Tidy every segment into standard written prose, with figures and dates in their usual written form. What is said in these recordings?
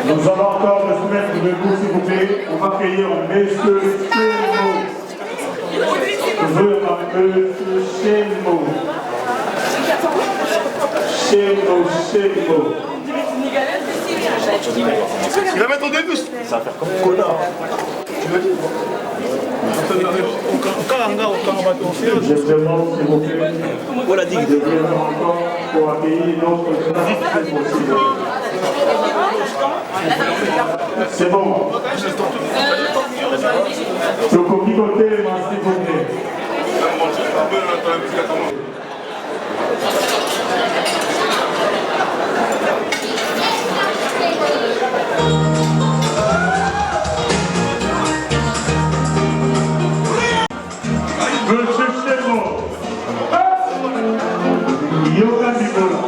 Nous allons encore nous soumettre debout, s'il vous plaît, pour accueillir Monsieur Chelmo. Je veux un Monsieur Chelmo. Chelmo. Il va mettre au début. Ça va faire comme connard. Tu veux dire? Je demande, s'il vous plaît, de venir encore pour accueillir notre possible. C'est bon. Le copicoté, s'il vous plaît. Monsieur Chelmo, Yoga Nicola.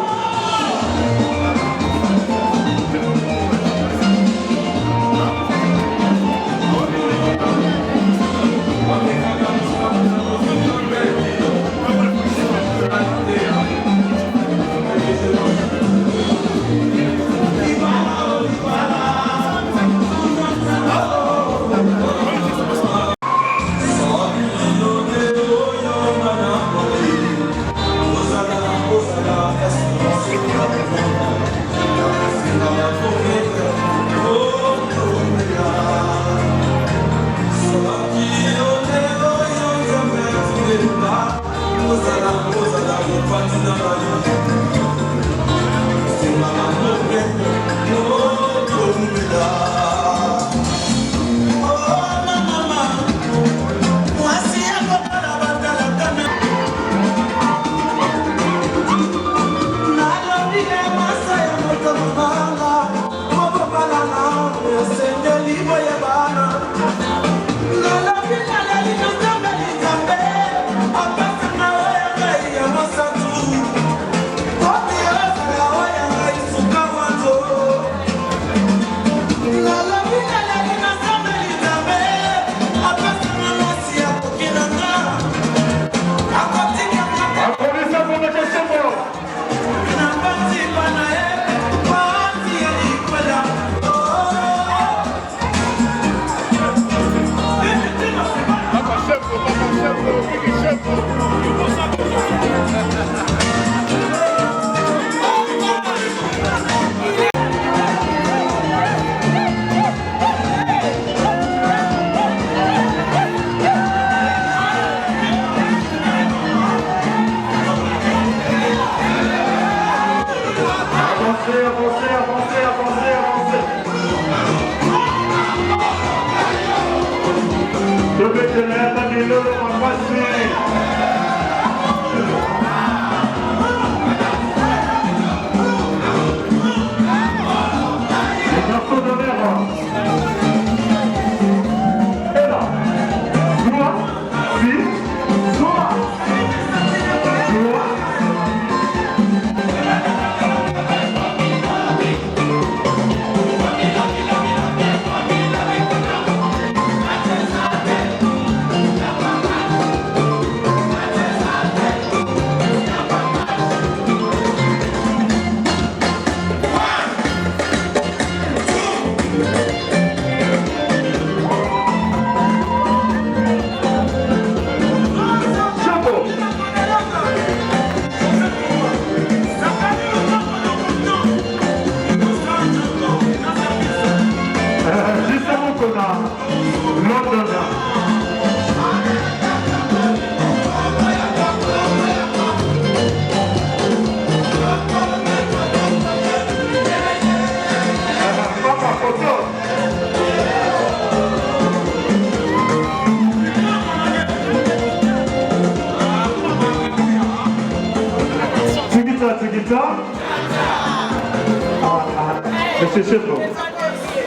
Monsieur Chelmo,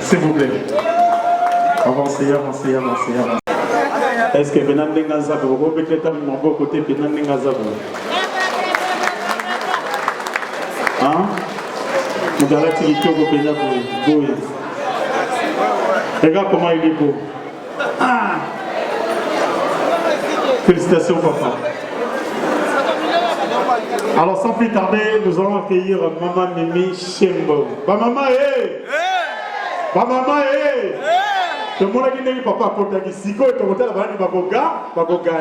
s'il vous plaît. Avancez. Est-ce que Fernand Ngazabu, vous pouvez peut-être mon beau côté Fernand Ngazabu? Hein? Vous allez tirer tout vos pénales pour vous. Regarde comment il est beau. Ah! Félicitations, papa. Alors sans plus tarder, nous allons accueillir Maman Mimi Shembo. Maman, hey! Maman, hey! Tout le monde a dit papa a porté ici, quand tu as dit Bagoga, Bagoga.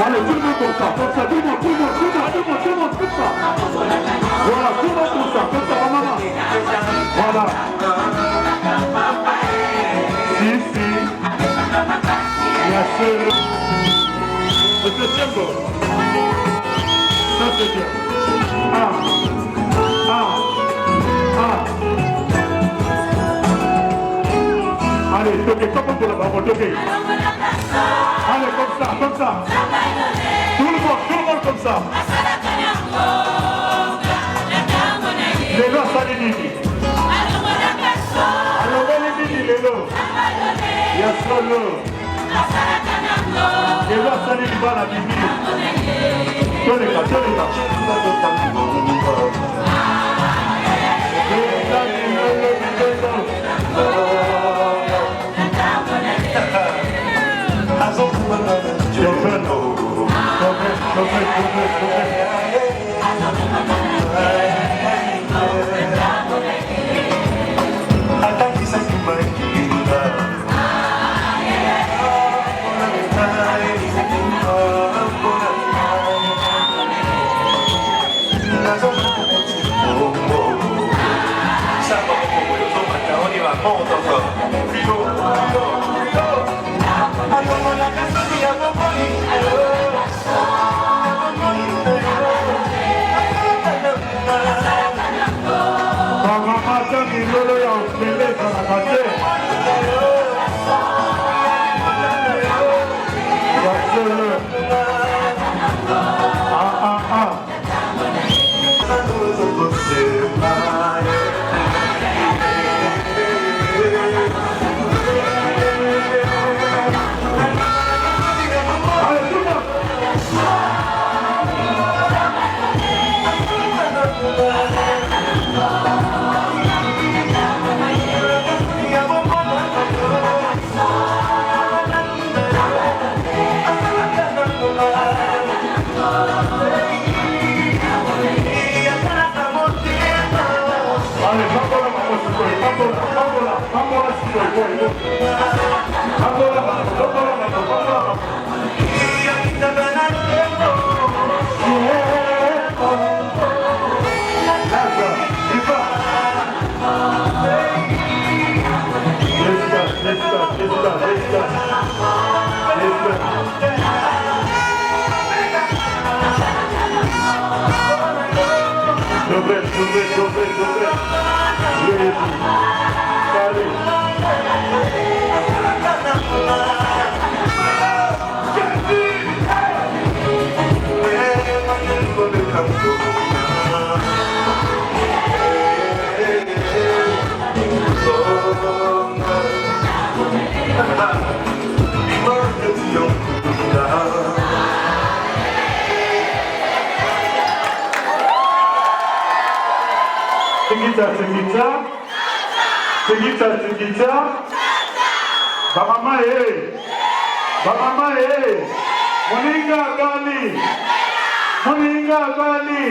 Allez, tout le monde comme ça, tout le monde, comme ça. Voilà, tout le monde comme ça, maman. Voilà. Si. Bien sûr. Le deuxième bord. Ça c'est bien. Allez, toquez, comme pour la barre, toquez. Allez, comme ça. Tout le monde comme ça. Les gars, ça les dit. Alors, les gars. Yes, solo. Les gars, ça les dit pas la Bible. Tenez là. Allez. Tigita, Tigita. Tigita, Tigita. Bamama, eh. Bamama, eh. Moninga, Gali. Moninga, Gali.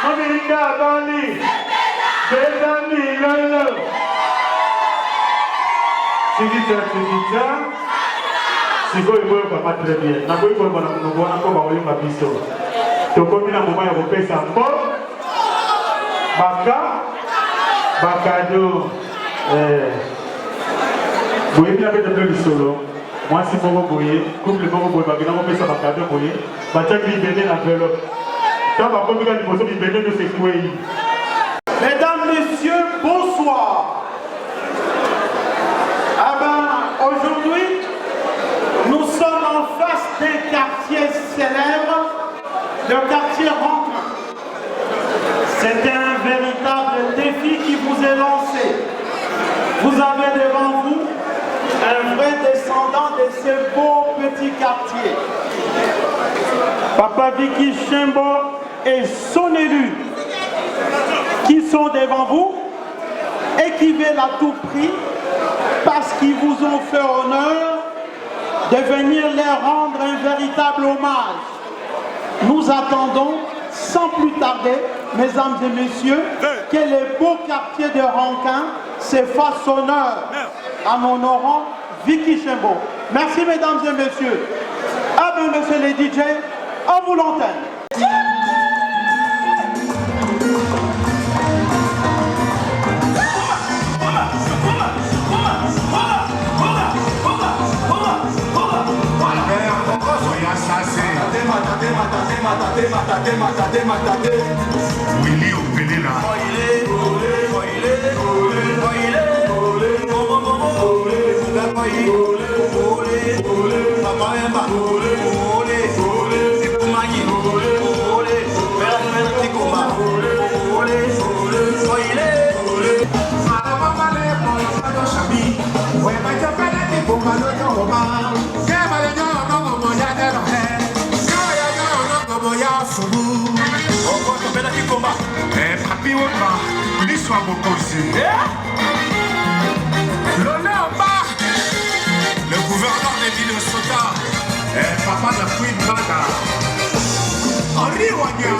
Moninga, Gali. Bedani, Lolo. Tigita, Tigita. Siko iboyo papa très bien. Na boyi boyo bana mnogo na ko ba oyo mabiso. To komi na moma ya kopesa mbo. Bakado. Boye bila bete ble solo. Moi si moko boye, couple moko boye ba bina kopesa bakado boye. Ba tchaki bende na velo. Ta ba komi ka liboso bi bende de sekwe. Mesdames, messieurs, bonsoir. Ah ben, aujourd'hui, nous sommes en face d'un quartier célèbre, le quartier Rankin. C'est un véritable défi qui vous est lancé. Vous avez devant vous un vrai descendant de ce beau petit quartier. Papa Vicky Chimbo et son élu qui sont devant vous et qui veulent à tout prix, parce qu'ils vous ont fait honneur, de venir leur rendre un véritable hommage. Nous attendons, sans plus tarder, mesdames et messieurs, que le beau quartier de Rankin se fasse honneur en honorant Vicky Chimbo. Merci mesdames et messieurs. Ah ben monsieur les DJ, à vous l'antenne. Willy Opelela. Papi Wamba, l'histoire Bokosi. L'honneur bas, le gouverneur de Minnesota, papa de Queen Bada. Henri Wanya.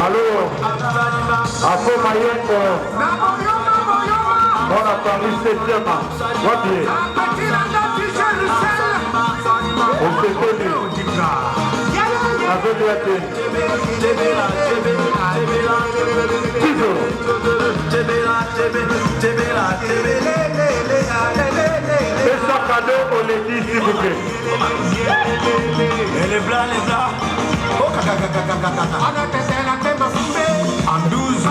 Alors, à ce maillot, on a parlé 7e. On s'est connu. Et ça cadeau, on les dit s'il vous plaît. Et les blancs, les blancs. En 12,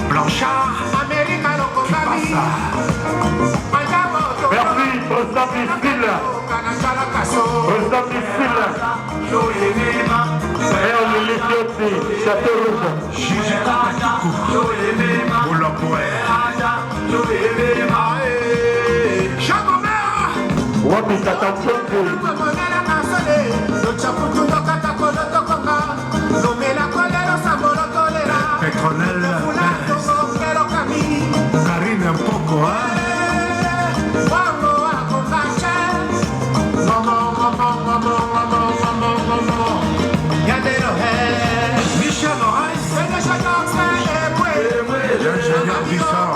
Blanchard. Merci, président Missile. Président Missile. Et on le lit aussi, Château Rouge. Juge pour le poète. Wapi Katampongo. Pétronel. Karine un poco, hein? Michel Lorenz. L'ingénieur Bissard.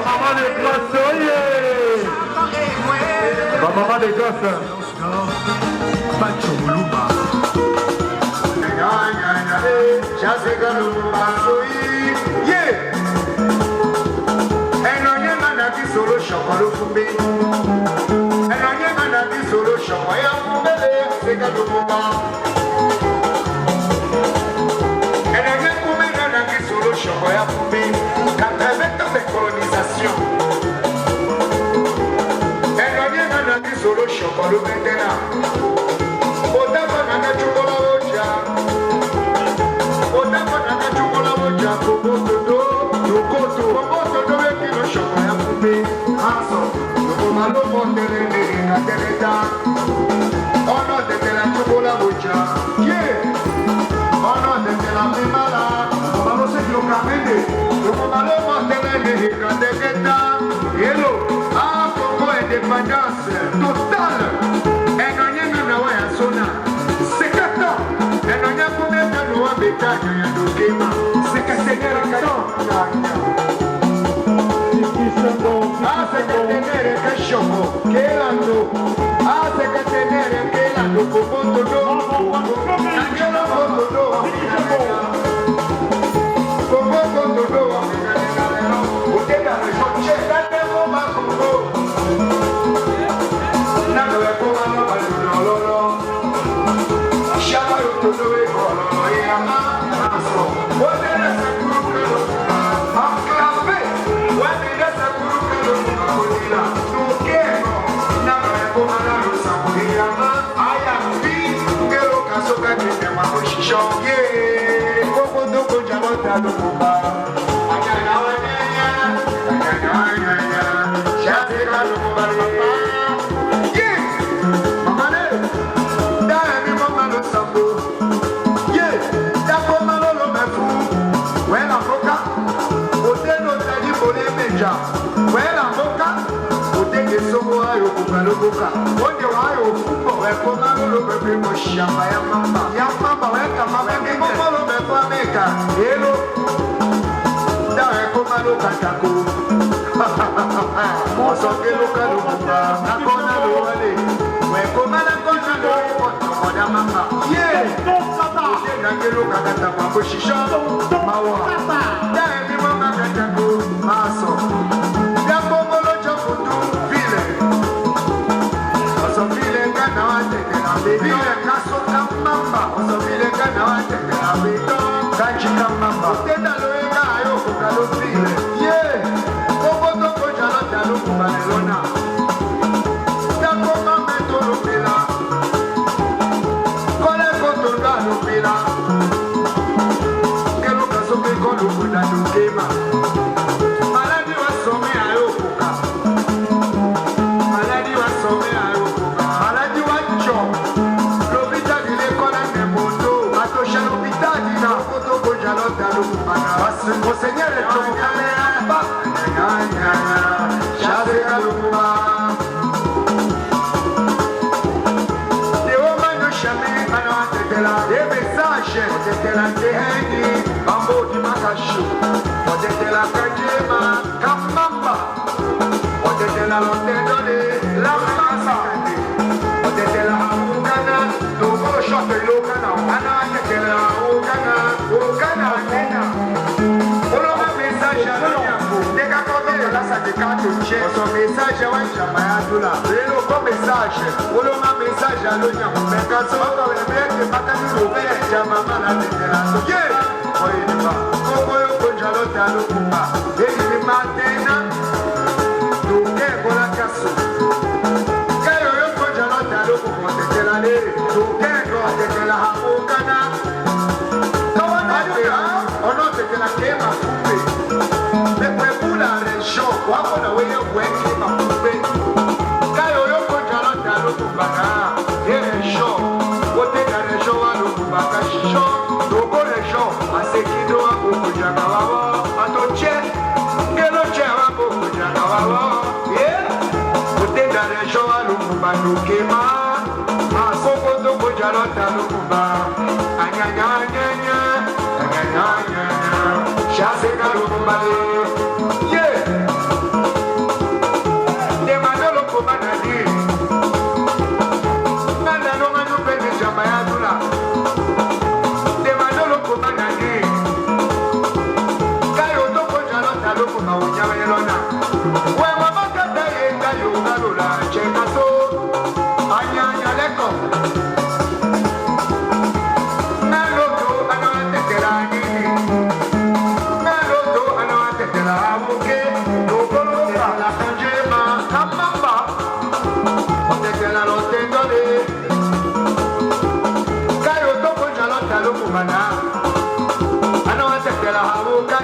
maman des gosses, ma maman des gosses. Solo chocolate for me. And I never be solo chocolate for me. And I never be solo chocolate for me. Quand avec ta colonisation. And I never be solo chocolate maintenant. Odava nana chocolate oja. Odava nana chocolate oja. Kokoto, yokoto, kokoto ekilo chocolate for me. Aso, malo mondele ne katereta. Ono de la chocolate oja. Yeah. Ono de la mimala. Malo se yo kamende. Malo mondele ne katereta. Hello. Ah, Congo indépendance totale. Enonyena na wa ya zona. Sekata. Enonya kumeta no wa betanya ya dokema. Sekatera kato. Hace que tener que choco, que la no. Hace que tener que la no, como no. Que la foto no, como no, usted la resoche, date bomba como. Nada de bomba no vale no. Shama yo todo ve con no llama. Puede ser seguro que lo anclave. Puede ser seguro que lo colila. No quiero. Nada de bomba no saborea más. Ay, a mí que lo caso que te mamo shisho. Yeah. Poco no con llamota no bomba. Ya te gano bomba. Yeah. Mamá ne. Dame mi mamá no sabo. Yeah. Ya bomba no lo me fu. Buena boca. Usted no está ni por el meja. Buena boca. Usted que somos ayo bomba no boca. Oye ayo fumbo. We bomba no lo me primo shamba ya mamba. Ya mamba we kama me bomba no me fa meka. Hello. Dame bomba no katako. Mozo que lo calo bomba. Na kona lo wale. We bomba na kona lo moda mamba. Yeah. Na que lo kata mambo shisha. Mawa. Dame mi mama katako. Maso. Ya bomba lo chofutu vile. Oso vile kana wate kana vile kaso kamamba. Oso vile kana wate kana vile kachi kamamba. Tenda lo ega ayo kukalo vile. Yeah. Kobo toko jalo jalo kubalelona. Ya koma meto lo pila. Kole koto lo pila. Kelo kaso ke kolo kuda lo kema. Maladi wa some ayo kuka. Maladi wa some ayo kuka. Maladi wa cho. Lobita dile kola nemoto. Atosha lobita dina. Koto ko jalo jalo kubana. Monseigneur chomo kamera. Des messages, peut-être la Teheni, Bambo di Makashu, peut-être la Kajema, Kamamba, peut-être la Londone, la Massa, peut-être la Hamukana, Togo Shot Lokana, Anna, peut-être la Okana, Okana, Nena. Oloma message à l'Onyambo, des gars comme la Sadekato Tché, son message à Wanchamayadula, Vélo comme message, Oloma message à l'Onyambo, mais quand on va le mettre, Makani Robert, Jamama la Déclaration, yeah, Oyenba, Kokoyo Konjalote à l'Okumba, et il Matena, Doké Bolakasso, Kayo Konjalote à l'Okumba, c'était l'année, Doké Gote la Hamokana, on a fait la Kéma Poupée. Mais pour la région, on a fait la Kéma Poupée. Quand on a fait la Lopubaka, les régions, côté la région à Lopubaka, Chichon, Dogo région, à Sekido, à Bokujakawawa, à Toché, Keloché, à Bokujakawawa, côté la région à Lopubaka, Kéma, à Sokoto, Kojalot, à Lopubaka, à Nyanya. Chasse Kalumba, yeah.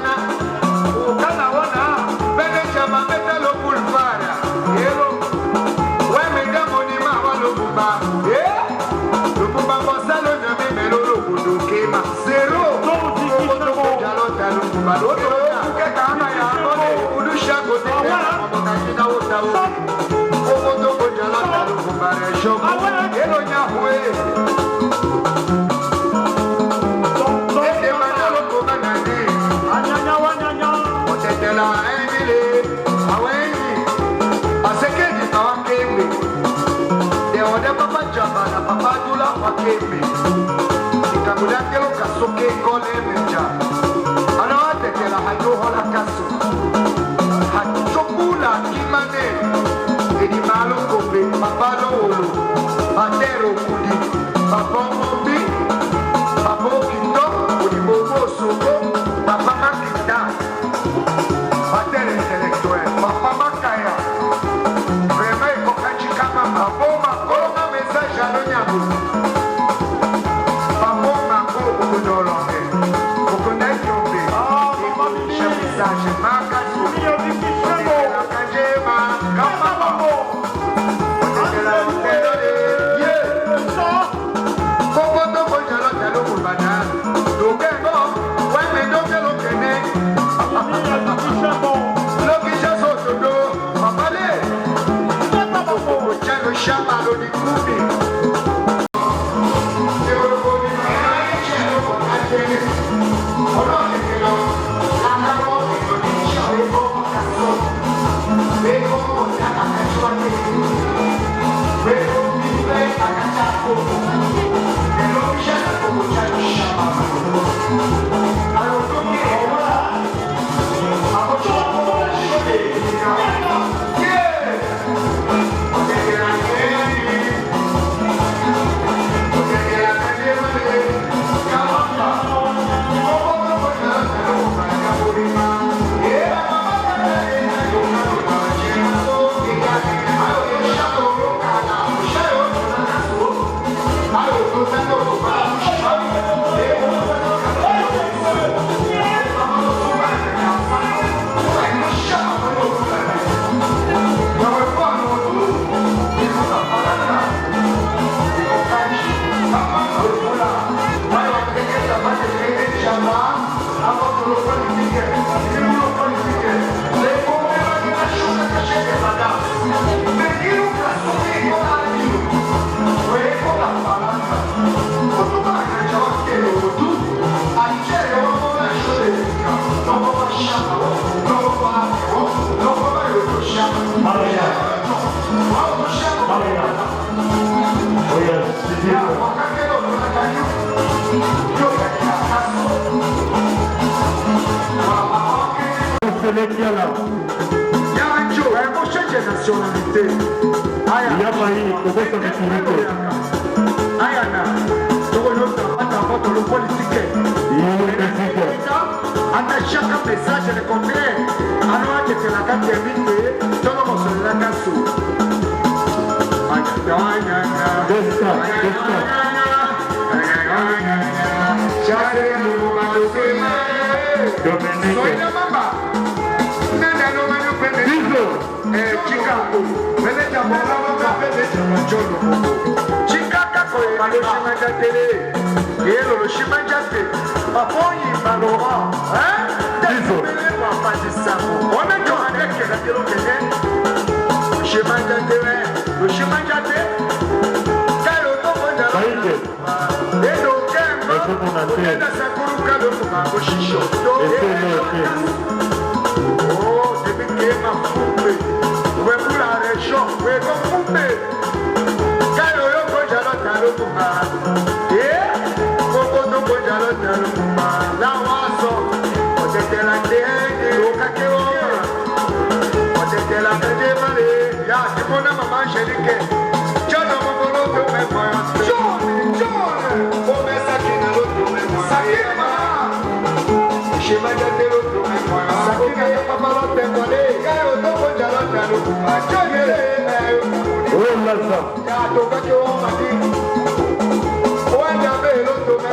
Wana, Ukana Wana, Venetia Mametalo Pulvara, Yero, Wemeda Monima Waluba, Luba Marcelo Namelo Kema, Zero, Jalota Luba, Ketana Yamone, Udusha Gotea, Mokajina Ota, Omoto Jalota Luba, Show, Yellow Yahweh.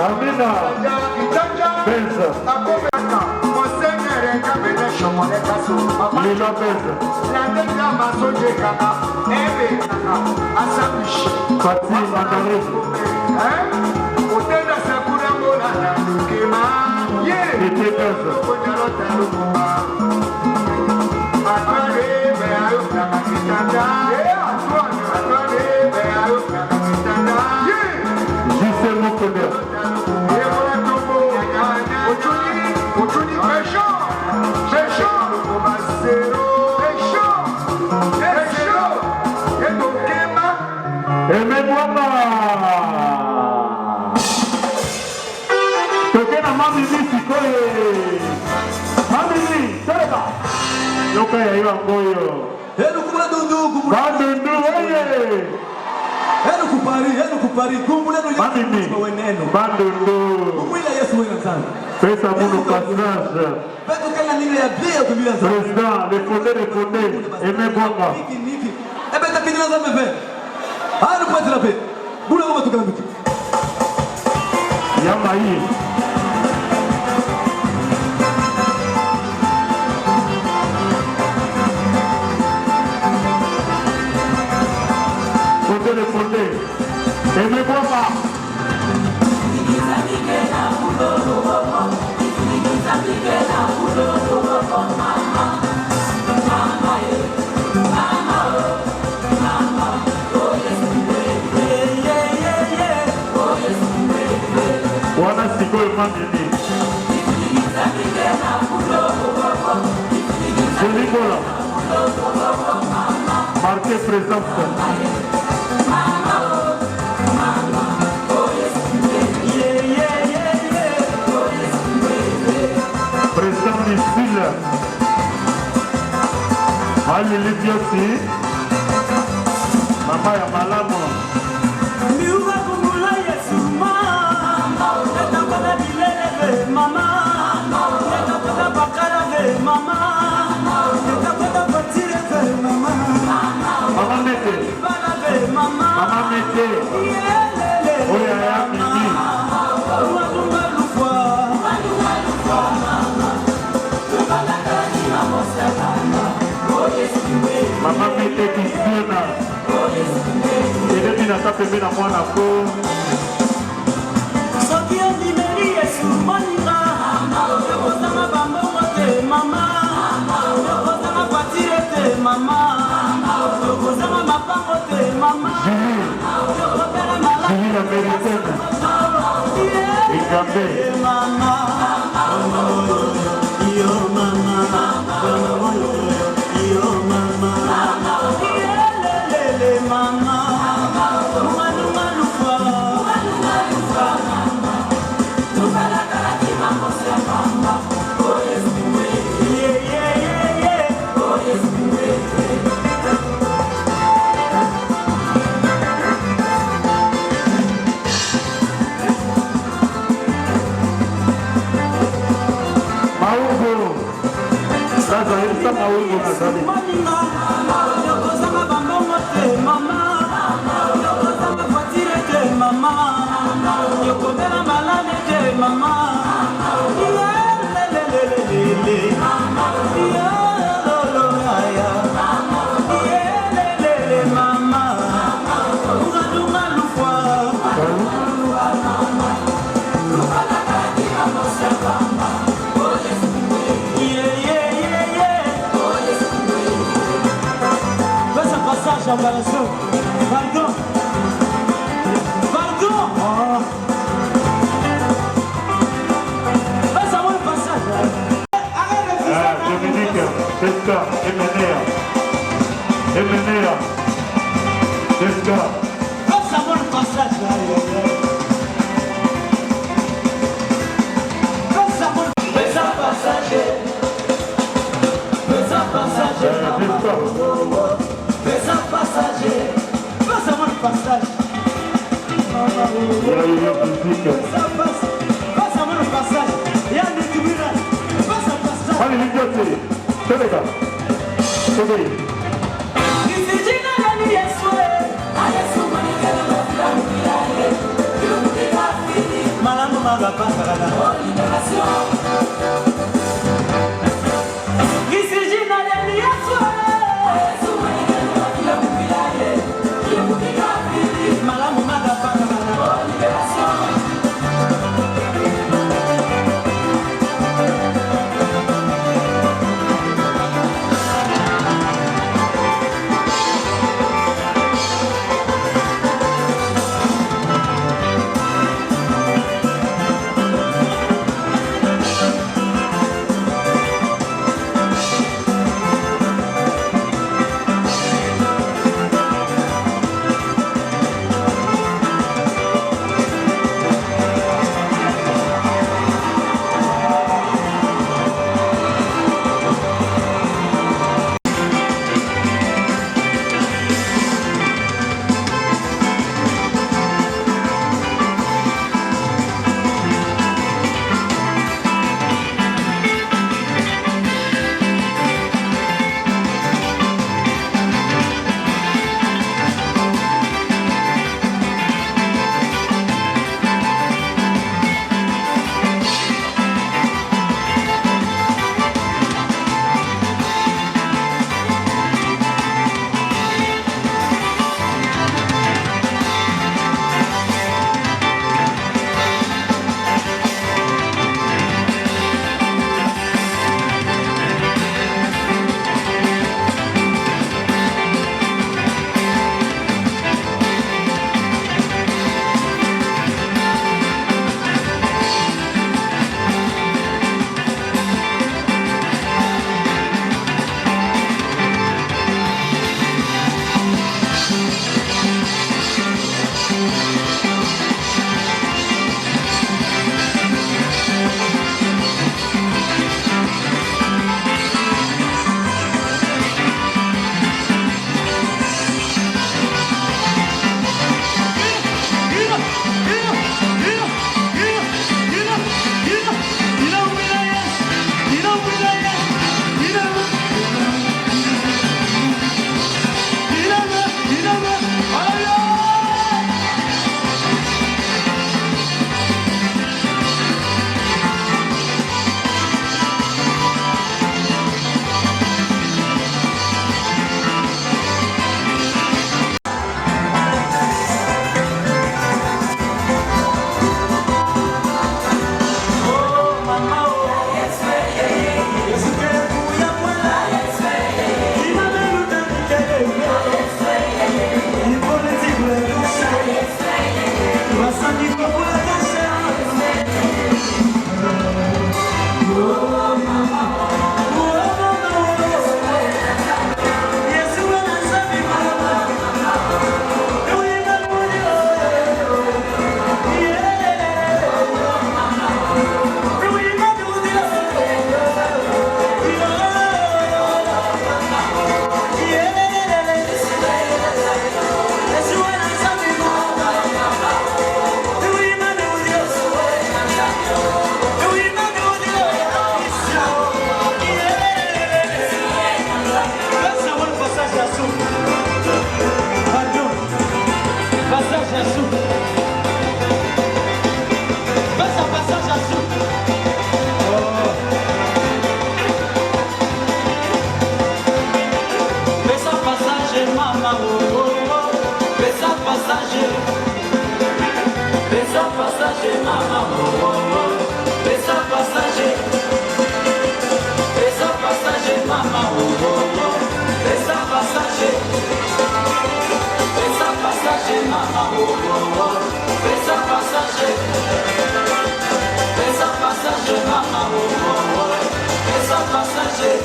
Amina. Benza. passager, maman, oh, oh, oh. Laisse-la passager. Laisse-la passager, maman, oh, oh, oh. Laisse-la passager. Laisse-la passager, maman, oh, oh, oh. Laisse-la passager. Laisse-la passager, maman, oh, oh, oh. Laisse-la passager.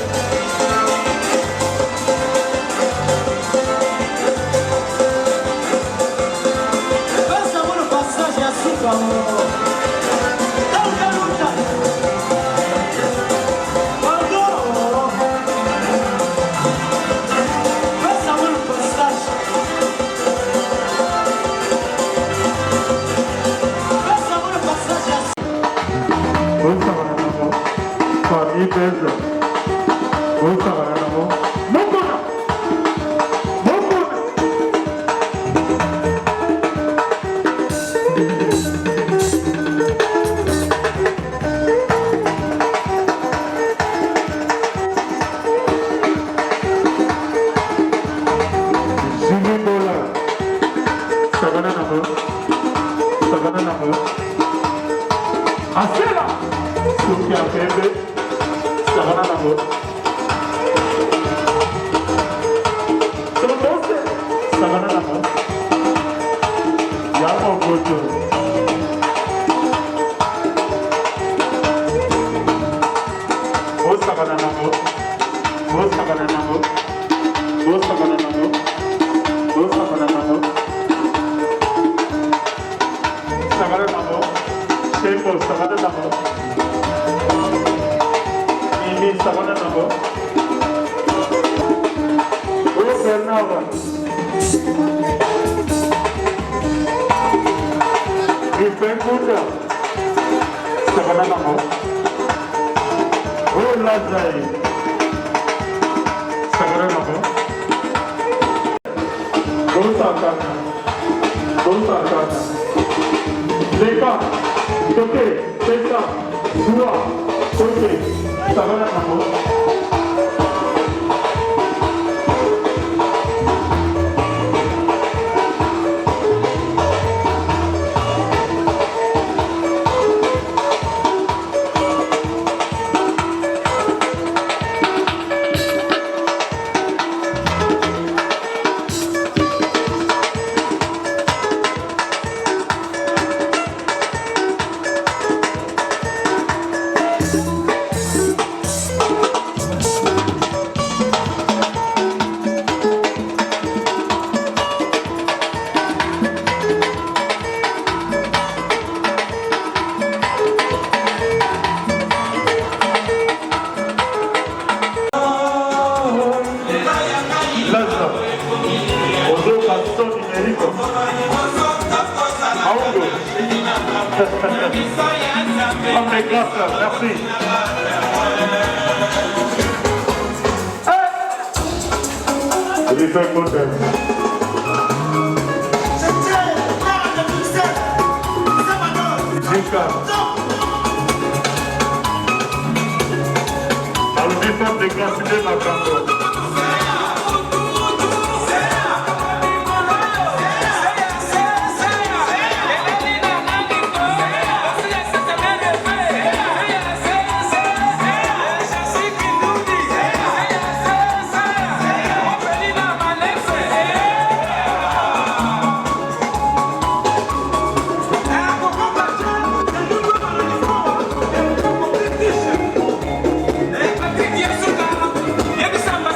Samba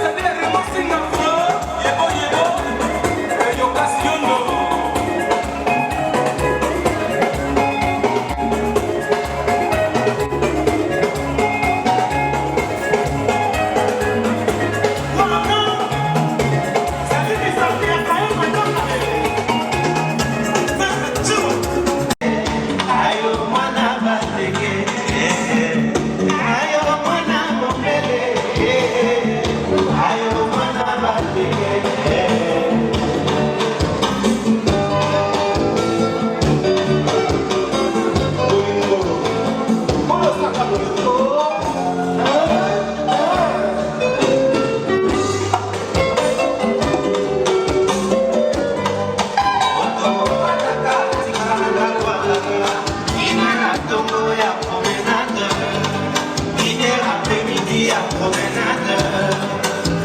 promenadeur.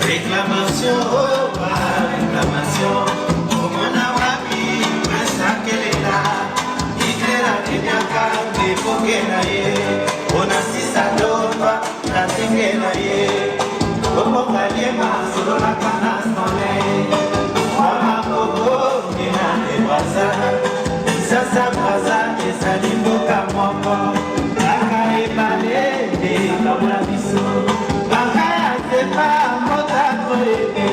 Réclamation, réclamation. Comment Nawabi, Prince Akelela. Ikela Kenyaka, Nepokelaye. Onasisa Doba, Natengelaye. Como Kaliema, solo la canas no le. Mama Coco, Nina de Baza. Sasa Baza, Esalimbo Kamoko. Aka Ebale, Kamula Biso. Aka Azepa, Mota Koebe.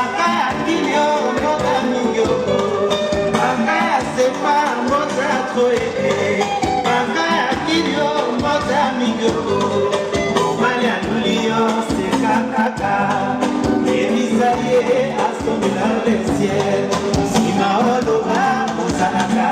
Aka Akilio, Mota Miyoko. Aka Azepa, Mota Koebe. Aka Akilio, Mota Miyoko. Malia Lulio, Kaka, Elisaye, Astomila le ciel, Sima Oloba, Mosanaka,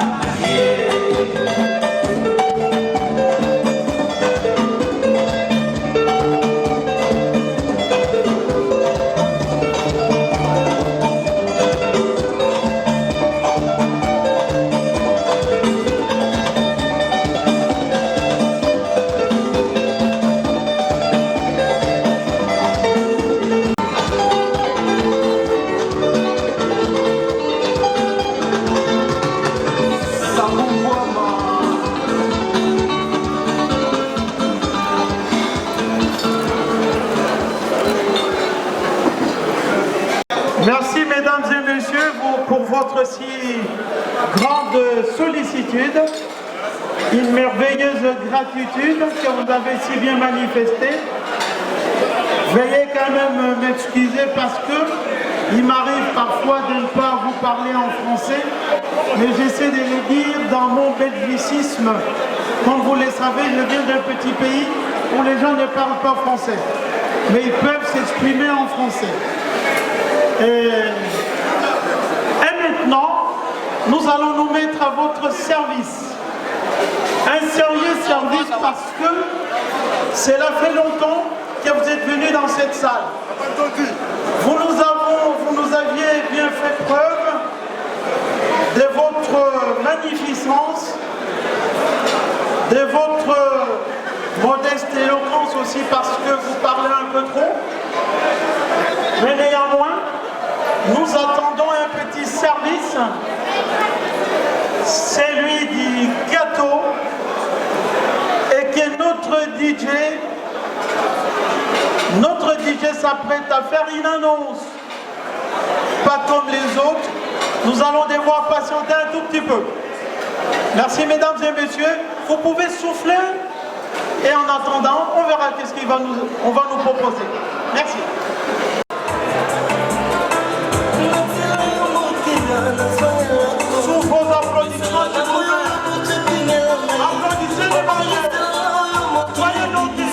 Merci mesdames et messieurs pour votre si grande sollicitude, une merveilleuse gratitude que vous avez si bien manifestée. Veuillez quand même m'excuser parce que il m'arrive parfois de ne pas vous parler en français, mais j'essaie de le dire dans mon belgicisme. Comme vous le savez, je viens d'un petit pays où les gens ne parlent pas français, mais ils peuvent s'exprimer en français. Et maintenant, nous allons nous mettre à votre service. Un sérieux service parce que cela fait longtemps que vous êtes venus dans cette salle. Vous nous aviez bien fait preuve de votre magnificence, de votre modeste éloquence aussi parce que vous parlez un peu trop. Mais néanmoins, nous attendons un petit service, celui du gâteau, et que notre DJ s'apprête à faire une annonce. Pas comme les autres, nous allons devoir patienter un tout petit peu. Merci mesdames et messieurs, vous pouvez souffler et en attendant, on verra qu'est-ce qu'on va nous proposer. Merci. Sous vos applaudissements, je vous prie. Applaudissez les mariés. Soyez notés.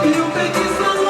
You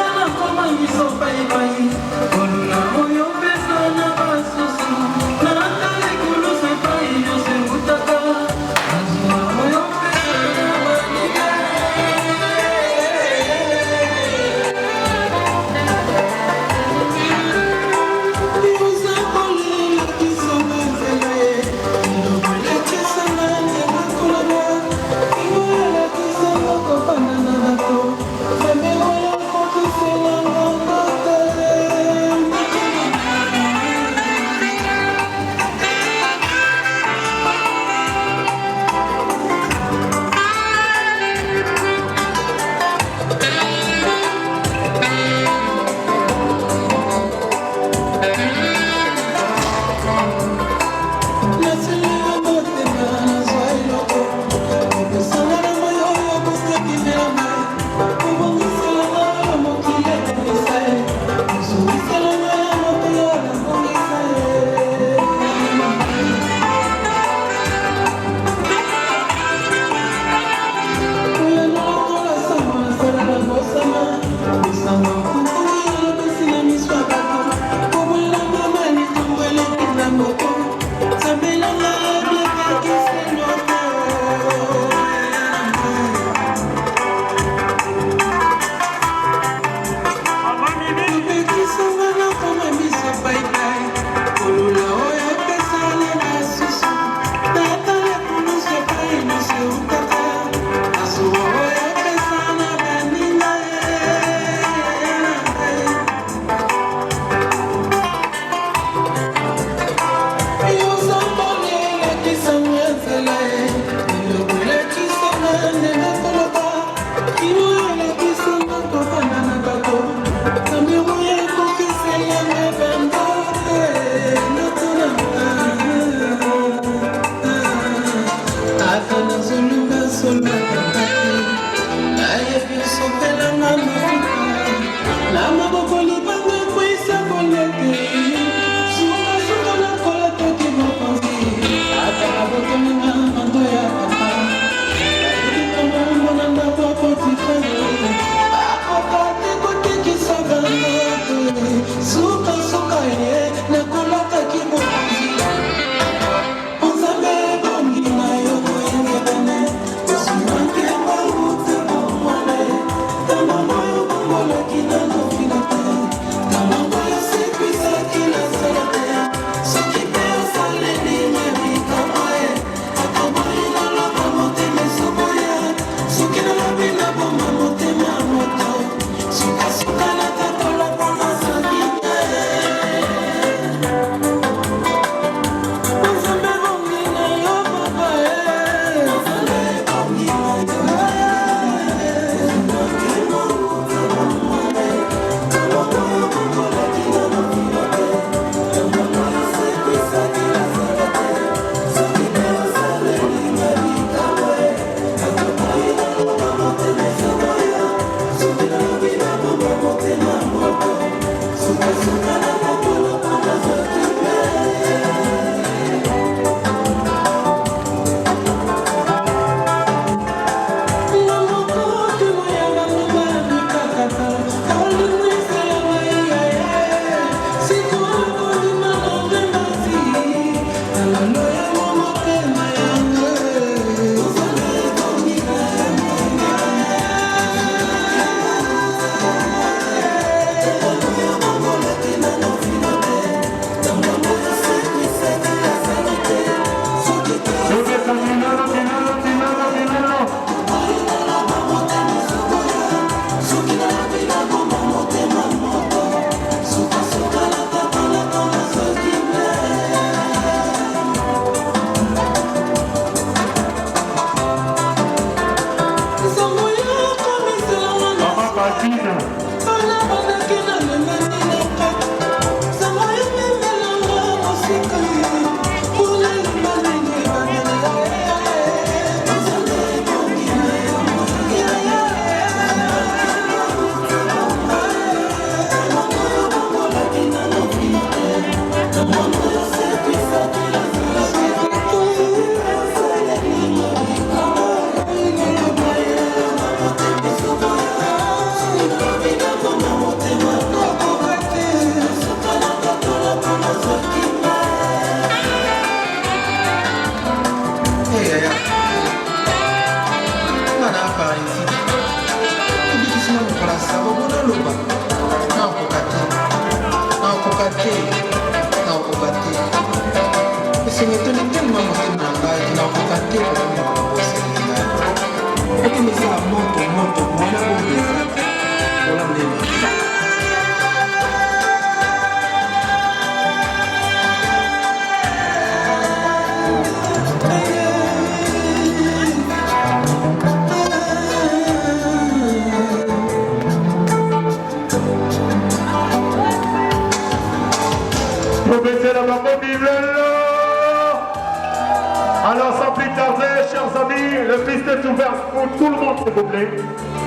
Alors sans plus tarder, chers amis, le piste est ouvert pour tout le monde s'il vous plaît.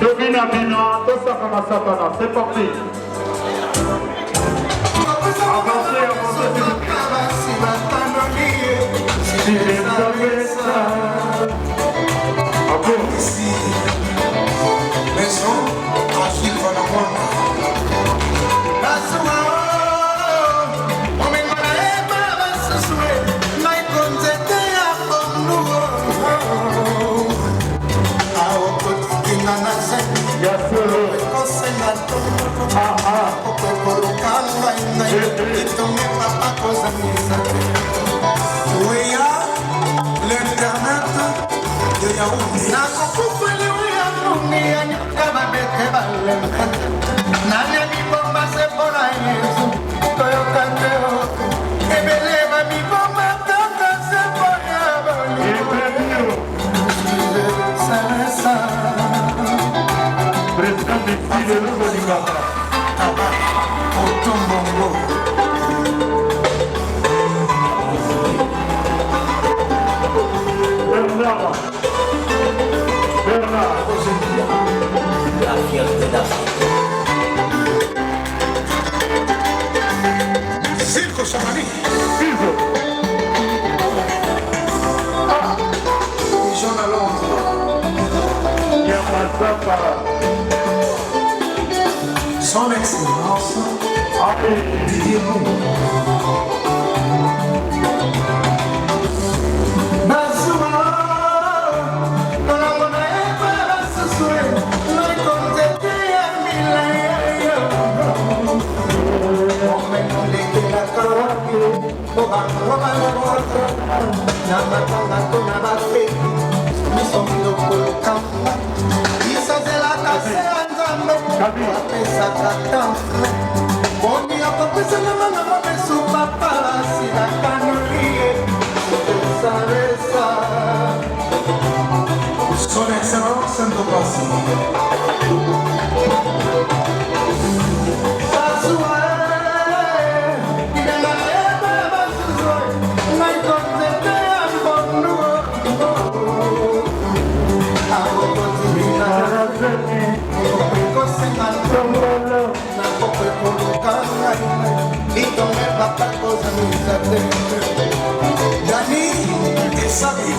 Domina Bina, Tosakama Satana, c'est parti. Avancez, avancez s'il vous plaît. Si vous savez ça. Encore. Bernard. La fierté d'Afrique. Circo Samani. Jean à Londres. Son Excellence Didier Moumou. Son Excellence Saint-Obrassi. Dani e Sabi.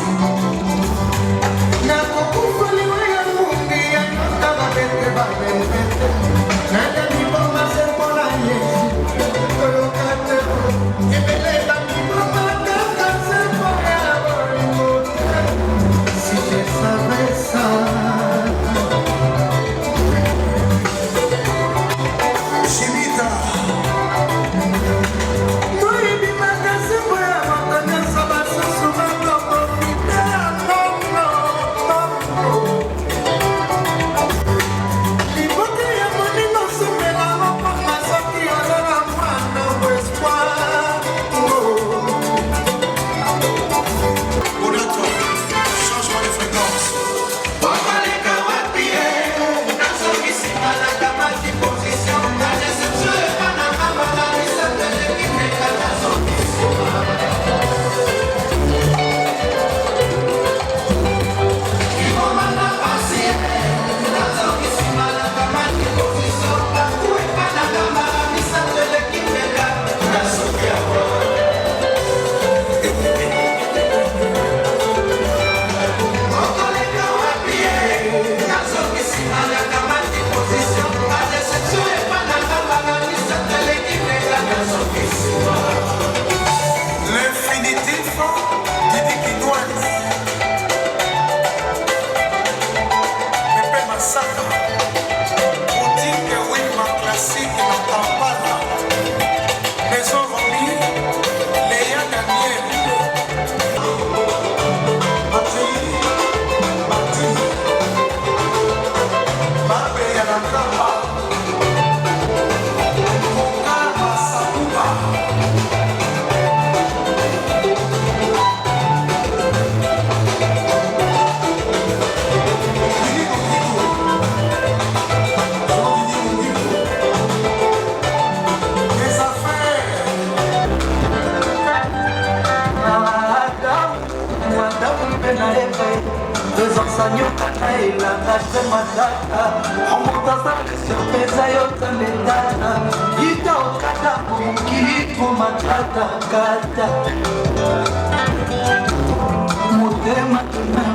Motema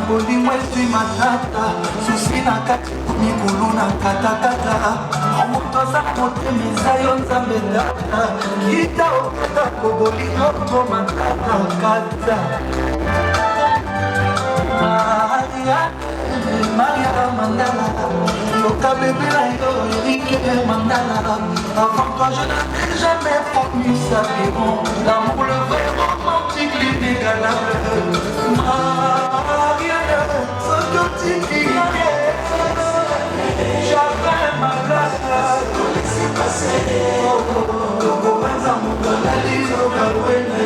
bolimo esui matata susi na kati mikulu na katakata moto aza motema eza yo nzambe tata kita okata kobolingo po makatakata Maria Mandala, Yoka bébé la yo, Eric Mandala. Avant toi je n'avais jamais promis ça, mais bon, l'amour le vrai romantique, l'inégalable. Marianne, ce que tu dis, j'avais ma place. Laissez passer, le copain à mon gars, la lise au Garouena.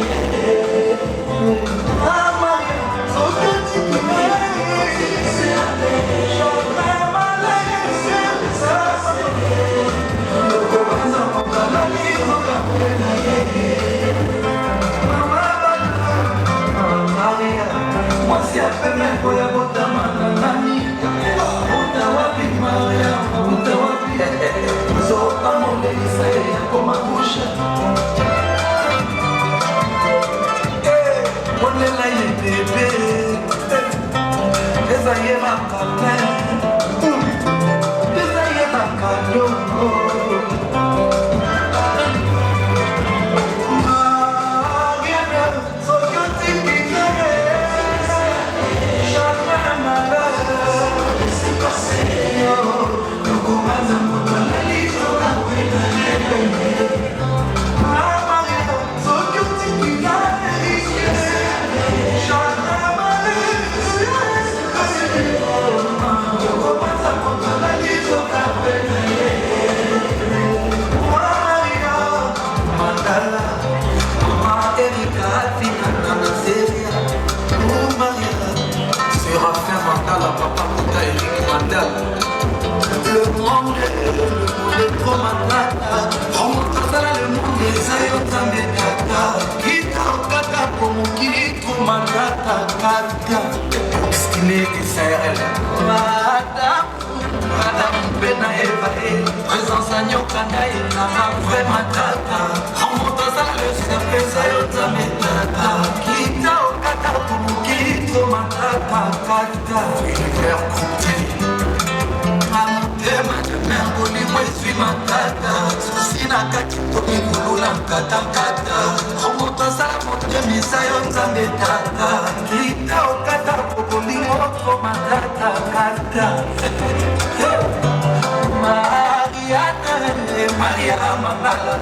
Maria Mandala,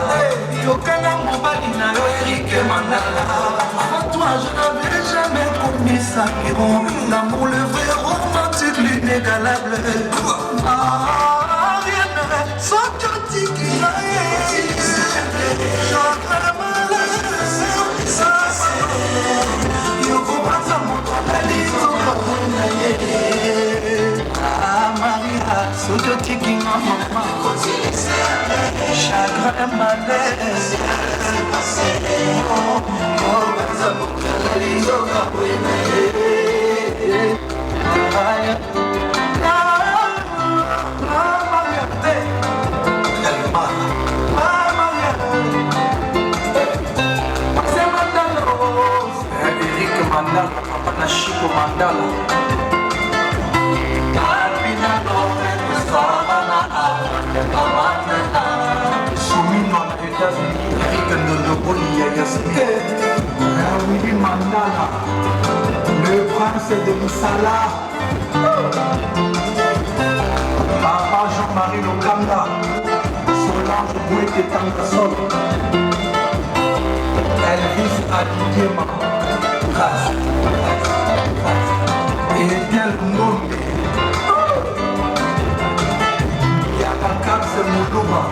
Yokana Mobali na yo Eric Mandala. Avant toi je n'avais jamais promis ça, mais bon, l'amour le vrai romantique, l'inégalable. Marianne, sans que tu guilles, j'entends malheur, ça c'est. Yoko Banza montre la ligne. Maria, sans que tu guilles, maman. Chagrin malaise. Eric Mandala, Papa Chico Mandala. Willy Mandala, le prince de Missala, Papa Jean-Marie Lokanda, Solange Mouete Tangasol, Elvis Adidema, et Del Monde, Yakakabse Moudouma,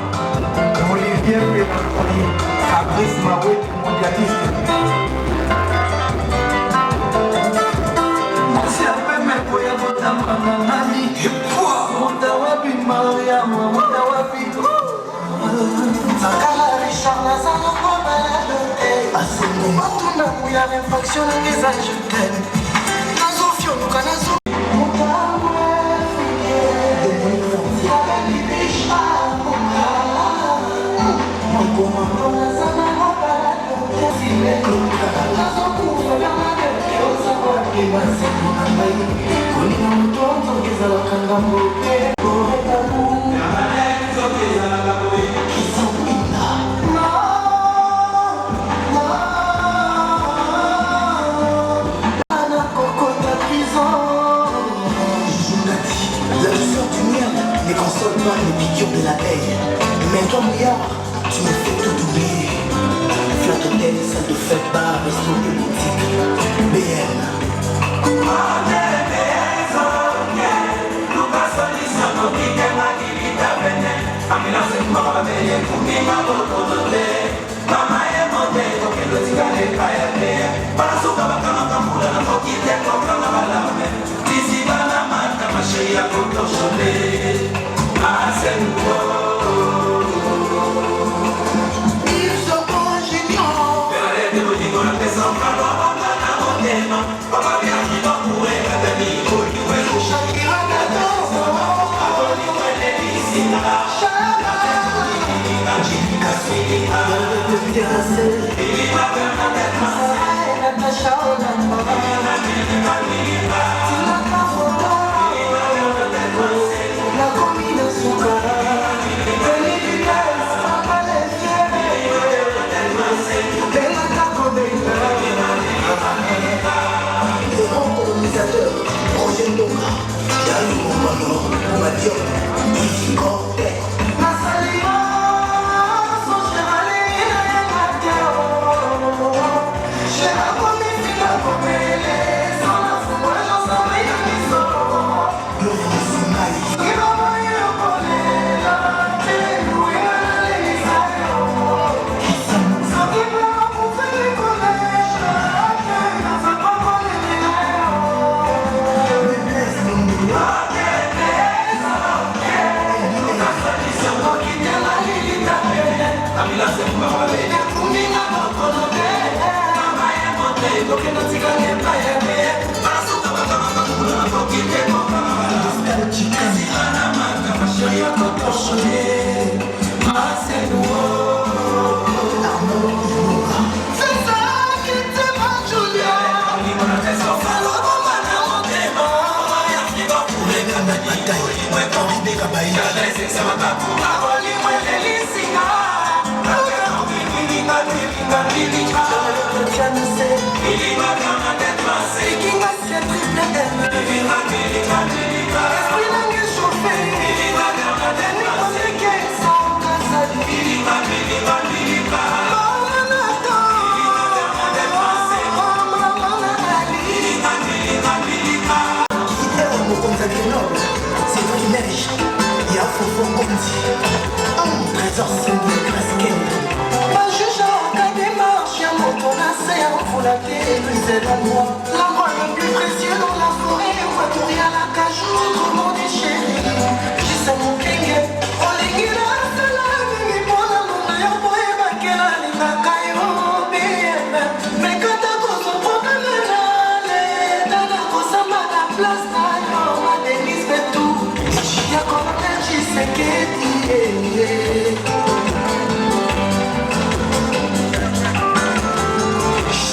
Olivier Pénacoli, Fabrice Mawete, mondialiste.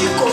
Chico,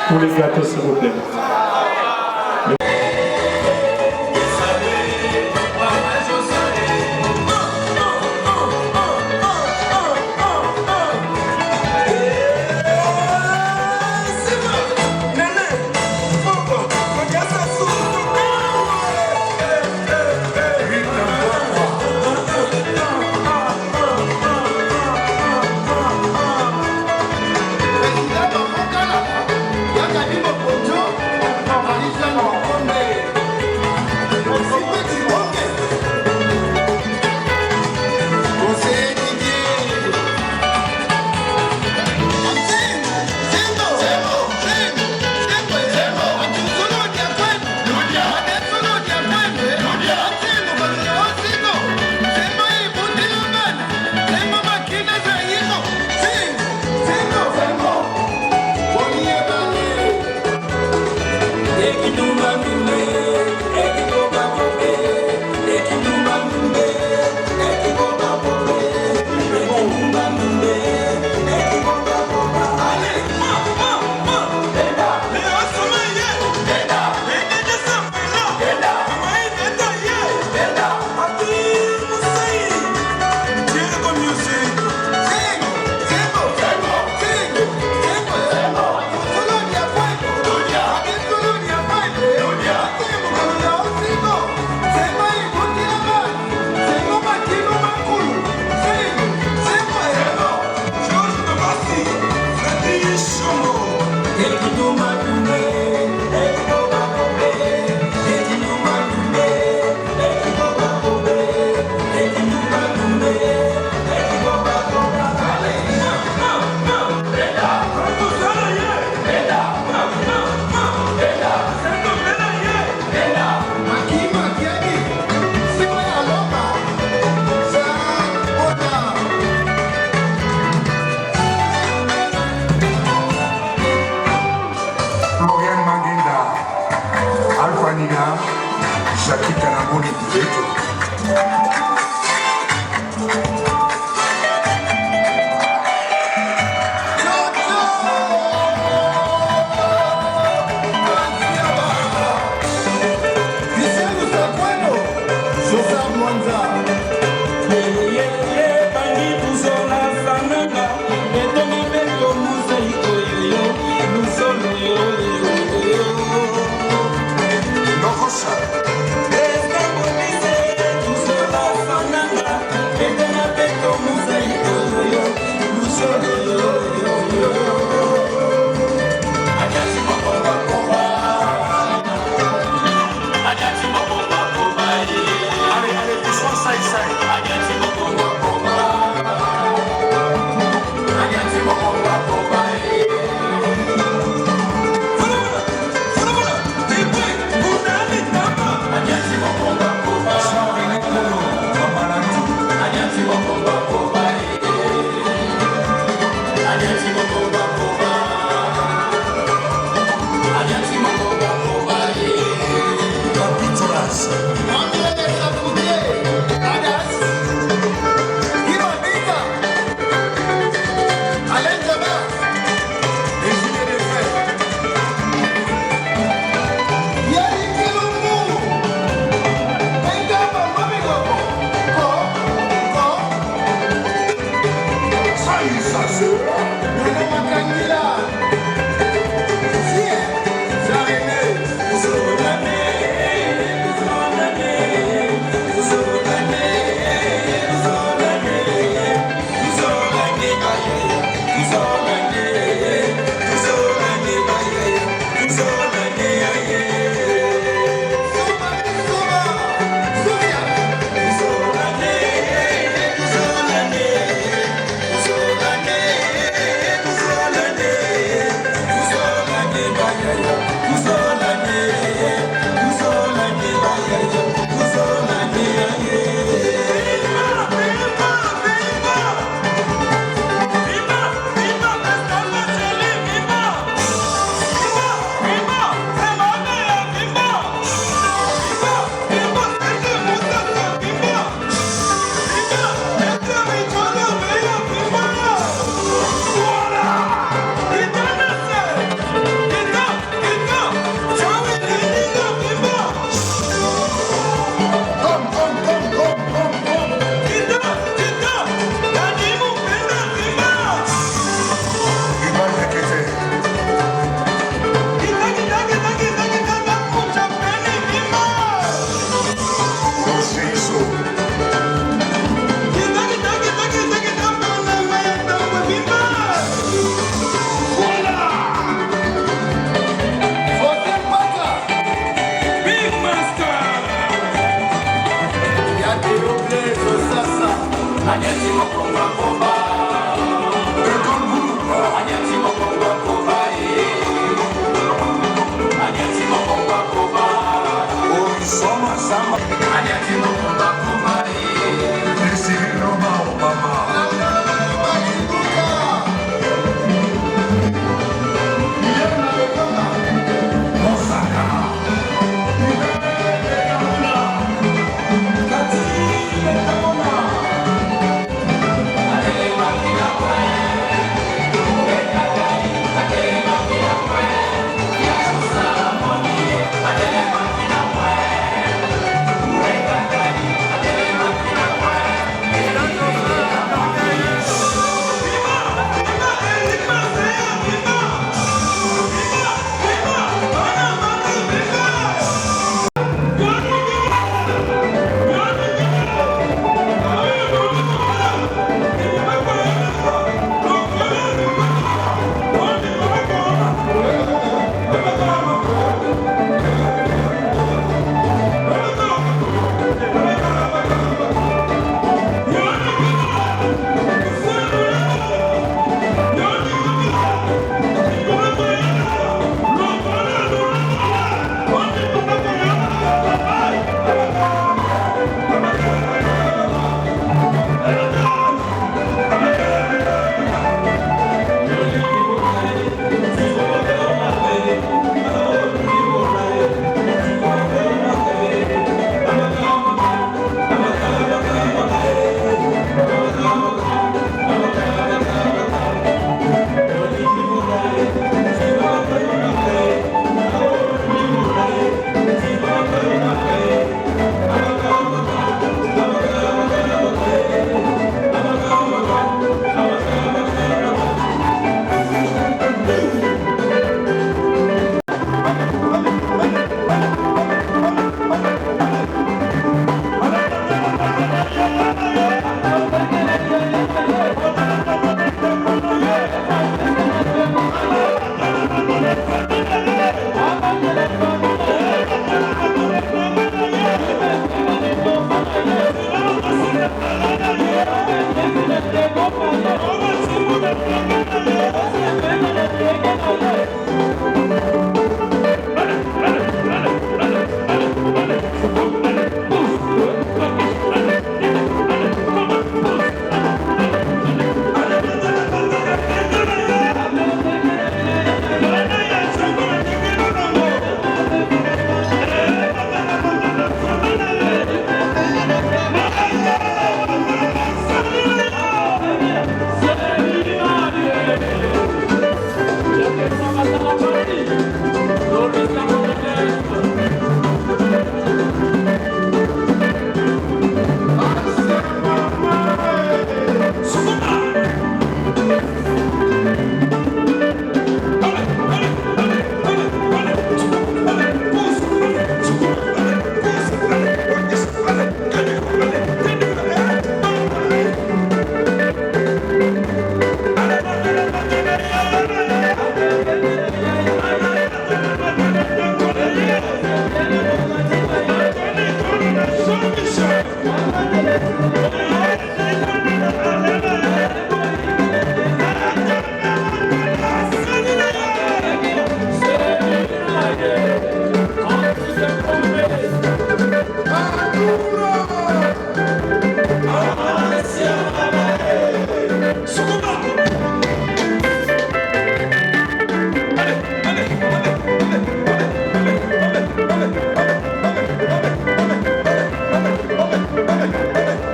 Pour les gâteaux, s'il vous plaît. Yeah.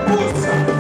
Pousse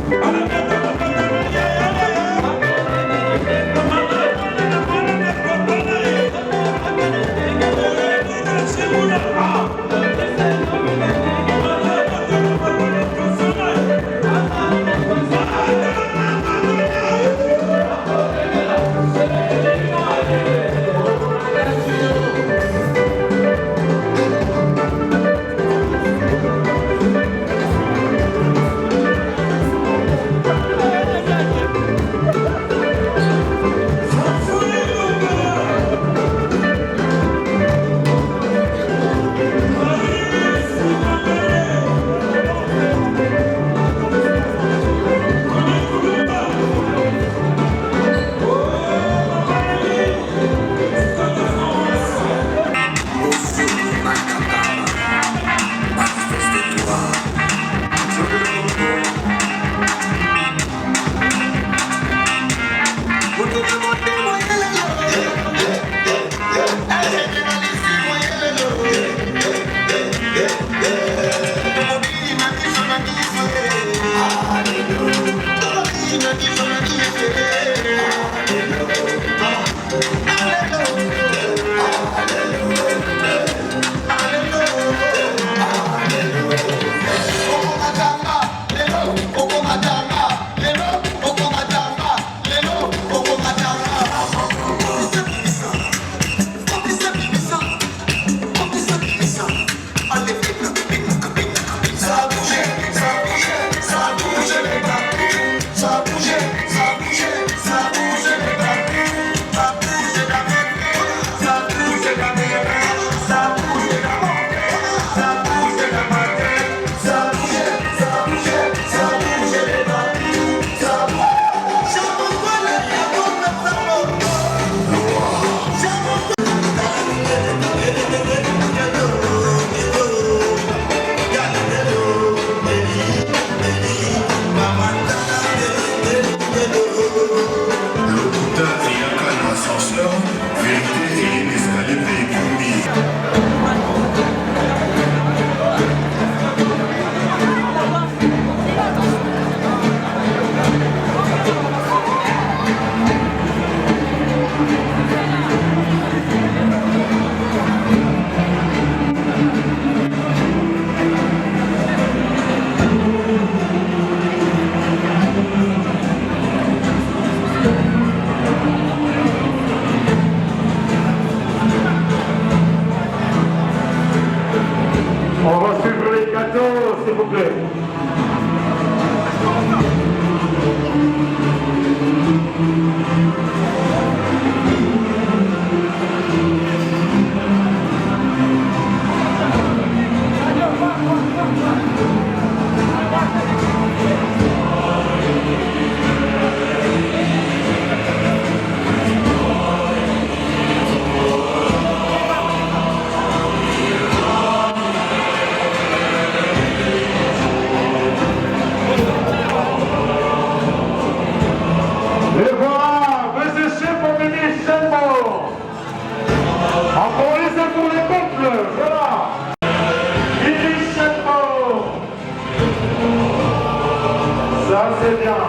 Ça c'est bien.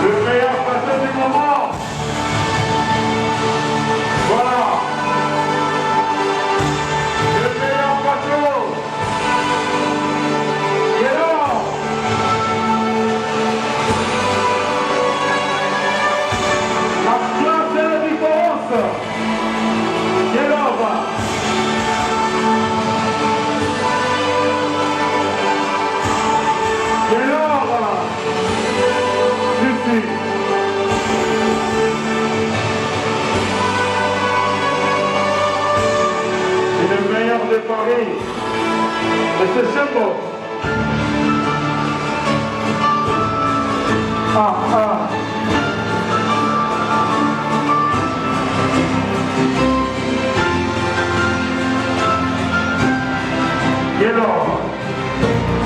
Le meilleur passé du moment. Voilà. Le meilleur bateau. Et là. La classe et la différence. Et là, et là, ici. Et le meilleur de Paris, c'est Sembo. Ah. Et alors,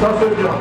ça c'est bien.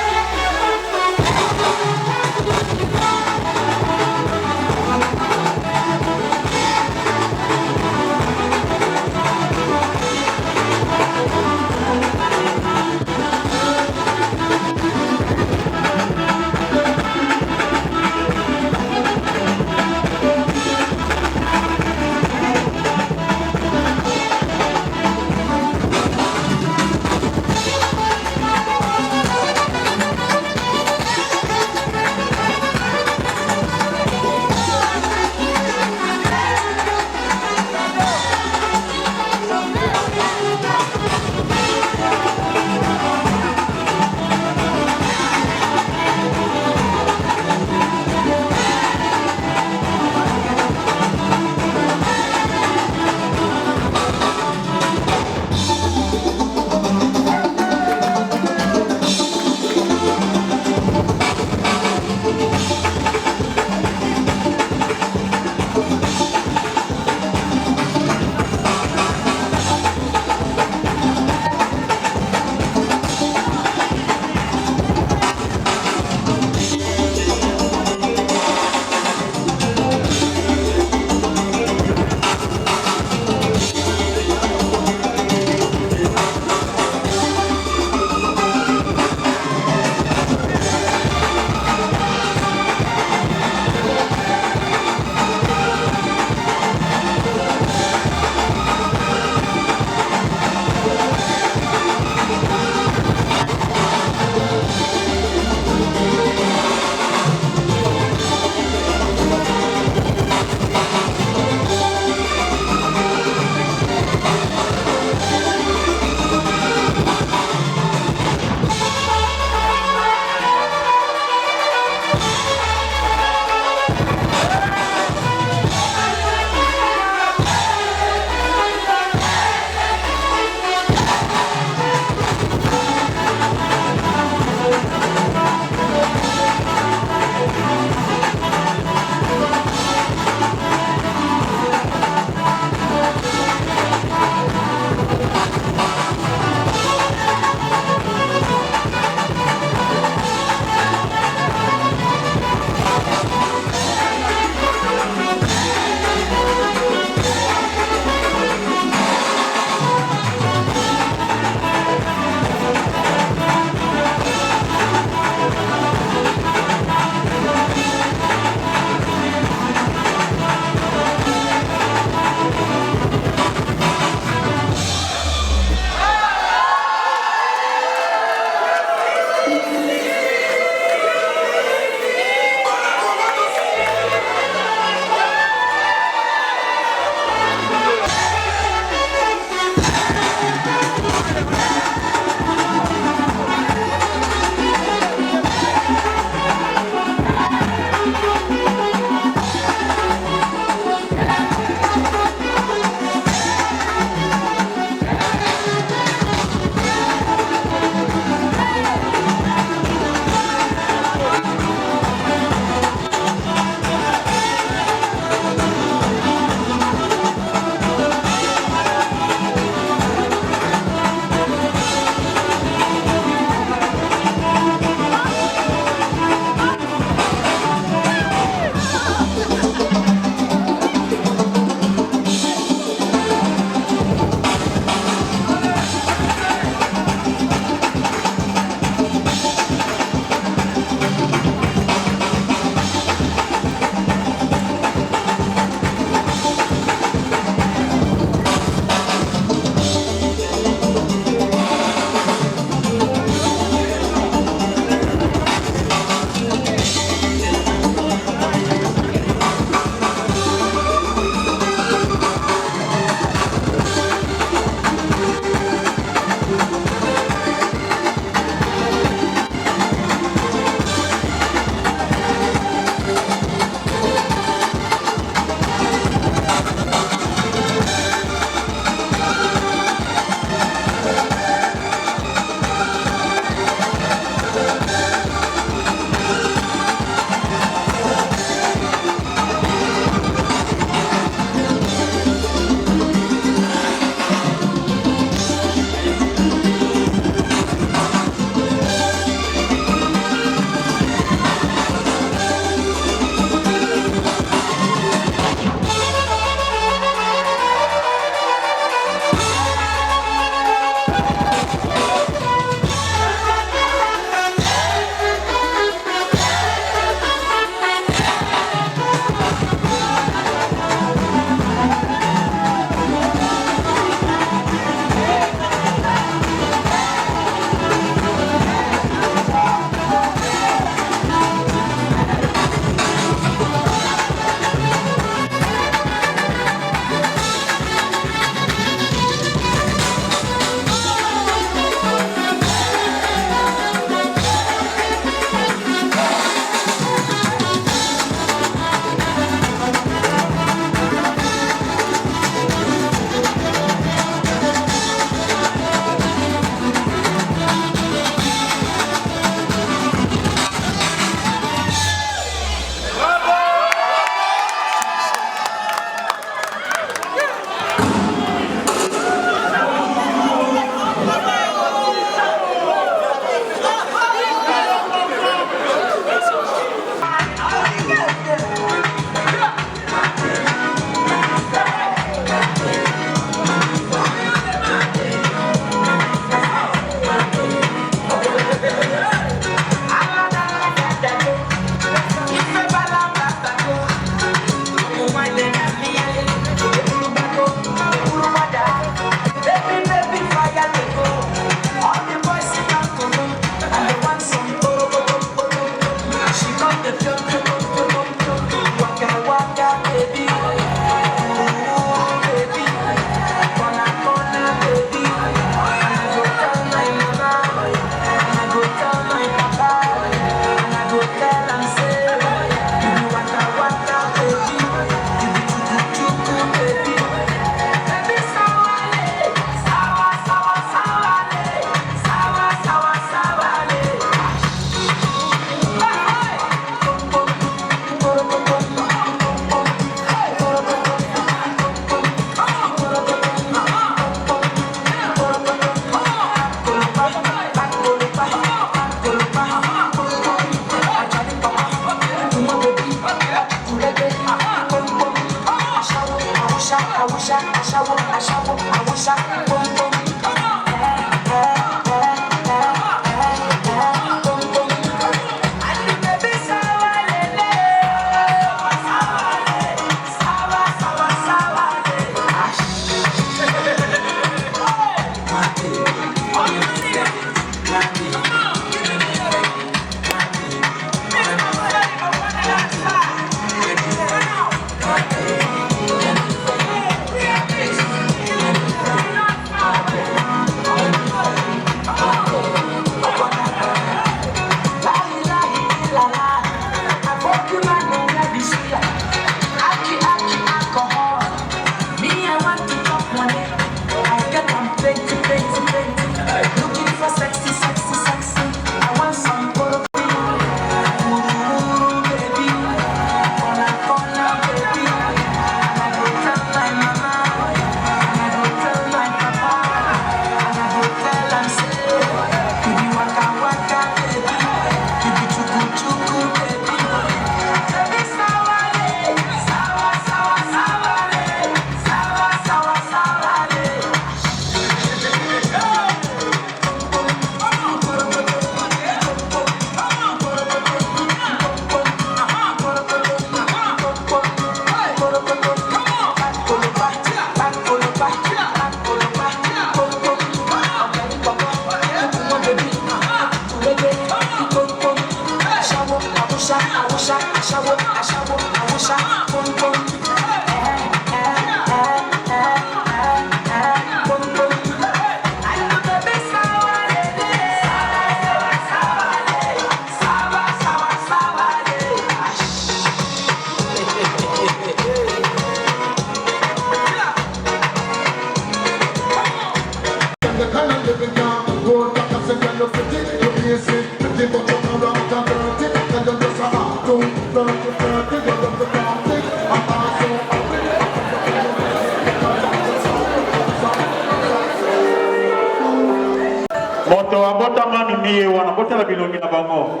Moto abota mami miye wana bota la bilongi na bango.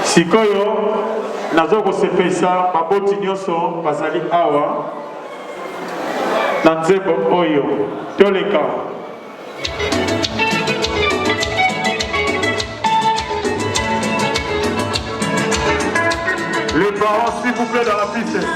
Sikoyo nazoko sepesa baboti nyoso bazali awa na nzebo oyo toleka. Les parents s'il vous plaît dans la piste.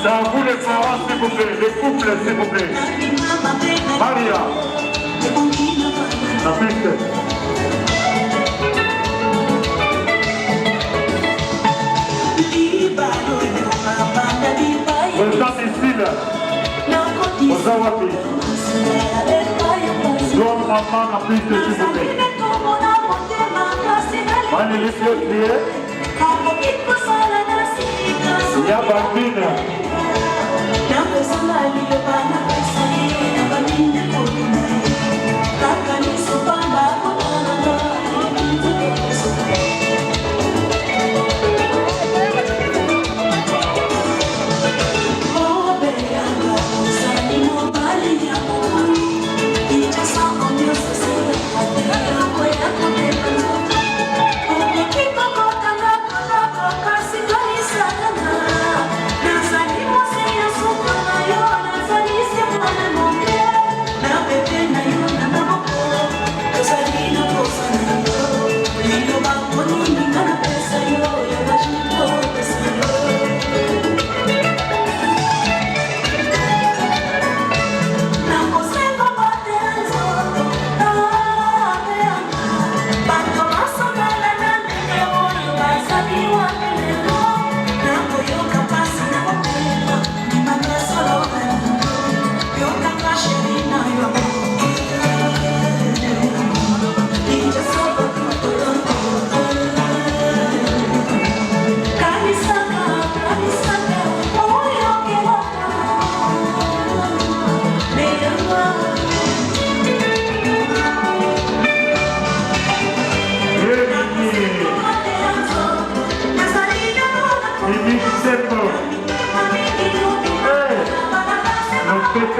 Ça vous les parents s'il vous plaît, les couples s'il vous plaît. Maria, la piste. Vous êtes ici là. Vous avez appris. L'homme maman la piste s'il vous plaît. Allez, laissez-le crier. Il y a Barbine. Nazali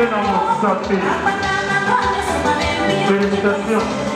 santé dans mon santé. Félicitations.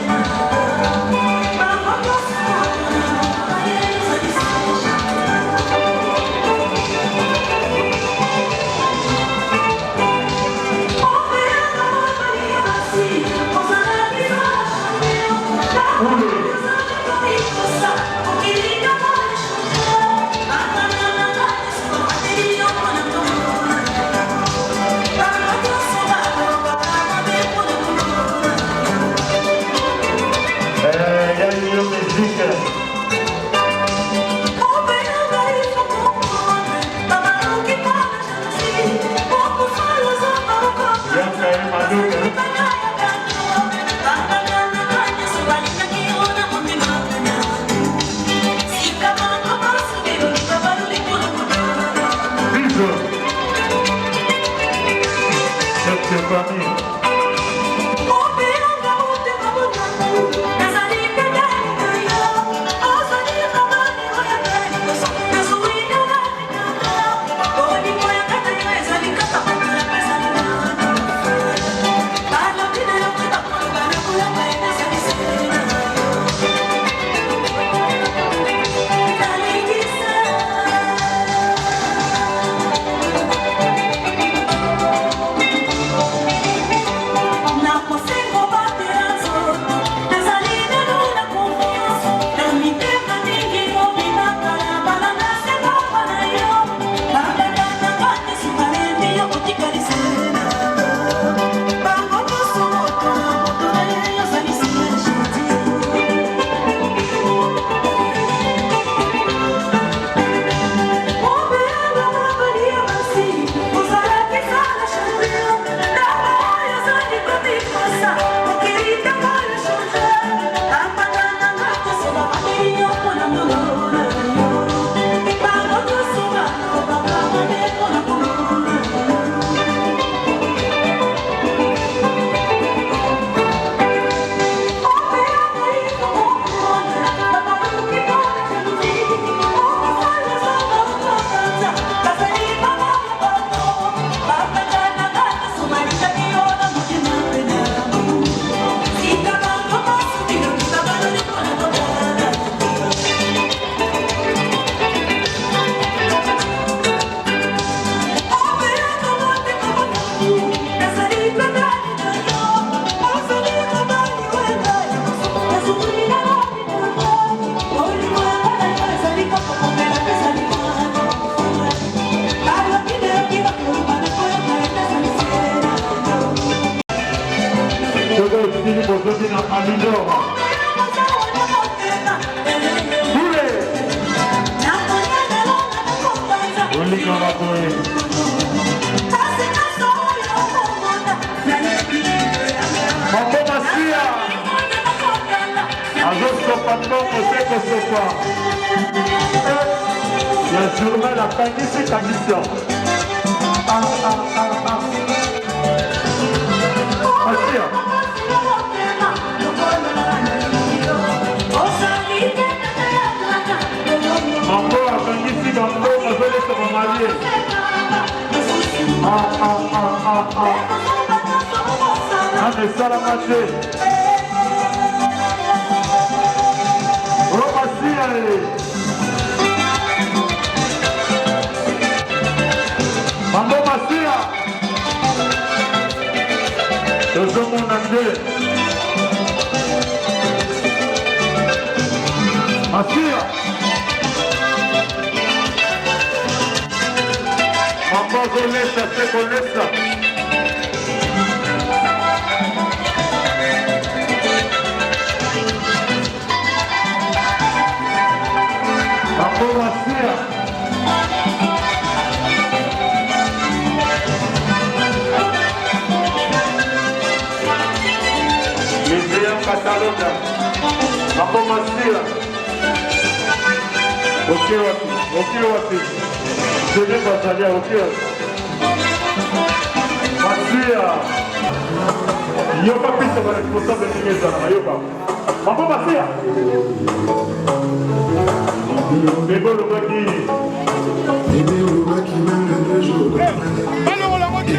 Allez, on la moitié,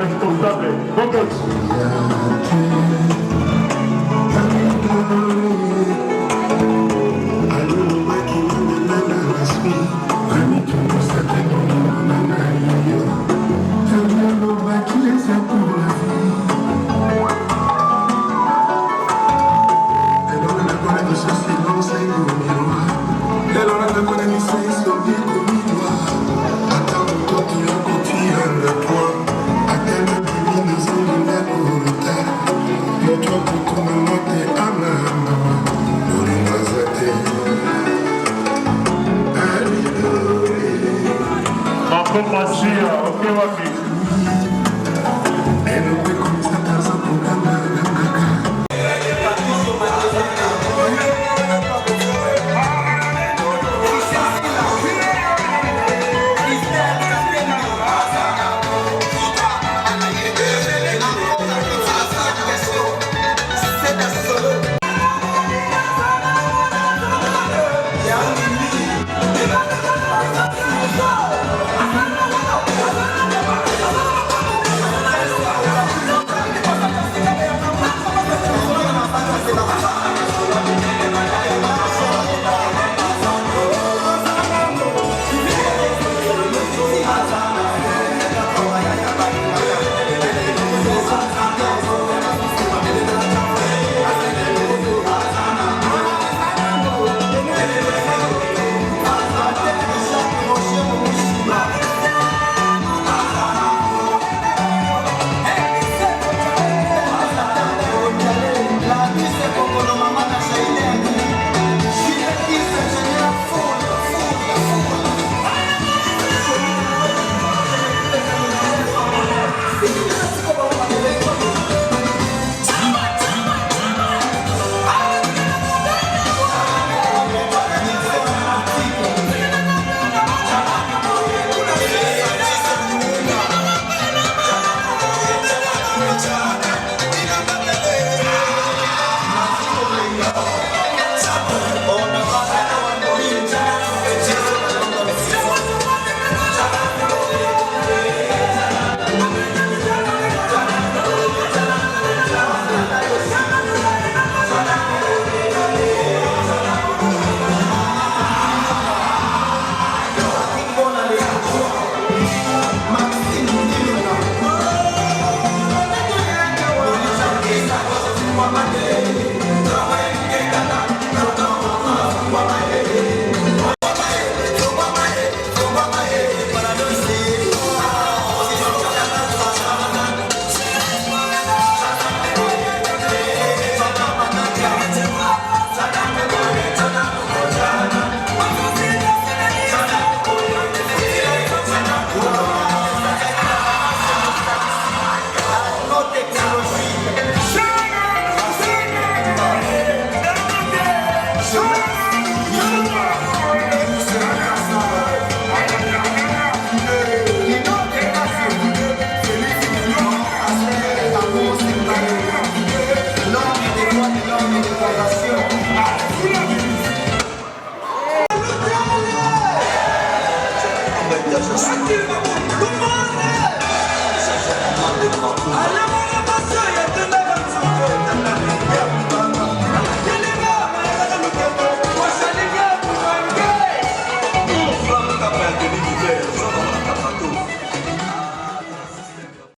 responsable. Bongo. Come on!